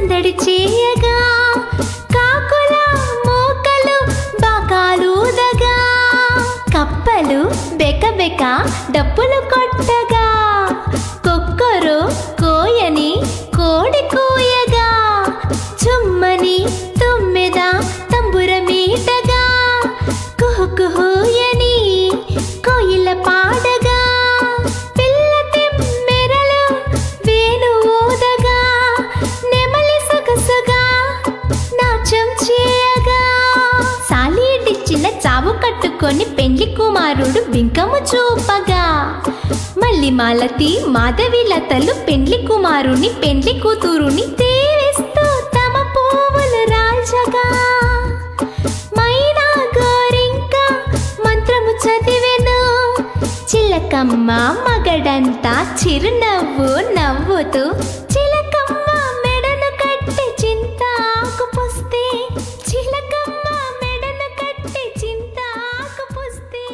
సందడి చేయగా కాకుల మూకలు బాకాలుదగా కప్పలు బెకబెక డప్పులు కొట్టగా కొక్కరు కోయని కోడి కూయగా చుమ్మని తుమ్మెద తంబురమీటగా కుహుకుహూయని కోయిల పాడగా పిల్ల తెమ్మెరలు వేణు ఊదగా నెమలి సొగసుగా నాట్యం చేయగా సాలీడిచ్చిన చావు కట్టుకొని పెండ్లి కుమారుడు బింకము చూపగా మల్లి మాలతి మాధవి లతలు పెండ్లి కుమారుని పెండ్లి కూతురుని దేవేస్తూ తమ పువ్వులు రాల్చగా మైనా గోరింక మంత్రము చదివెను చిలకమ్మ మగడంతా చిరునవ్వు నవ్వుతూ చిలకమ్మ మెడను కట్టి చింతాకు పుస్తే చిలకమ్మ మెడను కట్టి చింతాకు పుస్తే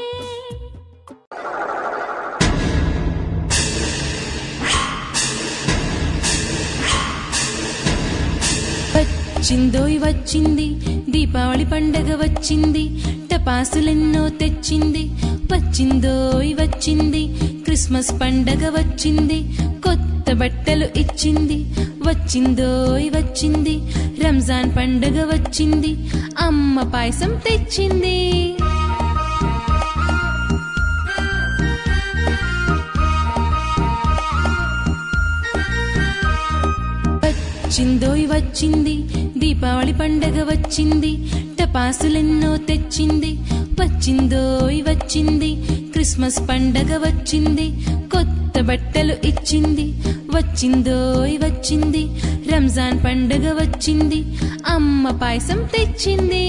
వచ్చిందోయ్ వచ్చింది దీపావళి పండగ వచ్చింది టపాసులెన్నో తెచ్చింది వచ్చిందోయ్ వచ్చింది క్రిస్మస్ పండగ వచ్చింది కొత్త బట్టలు ఇచ్చింది వచ్చిందోయ్ వచ్చింది రంజాన్ పండగ వచ్చింది అమ్మ పాయసం తెచ్చింది వచ్చిందోయ్ వచ్చింది దీపావళి పండగ వచ్చింది టపాసులెన్నో తెచ్చింది వచ్చిందోయ్ వచ్చింది క్రిస్మస్ పండగ వచ్చింది కొత్త బట్టలు ఇచ్చింది వచ్చిందోయ్ వచ్చింది రంజాన్ పండగ వచ్చింది అమ్మ పాయసం తెచ్చింది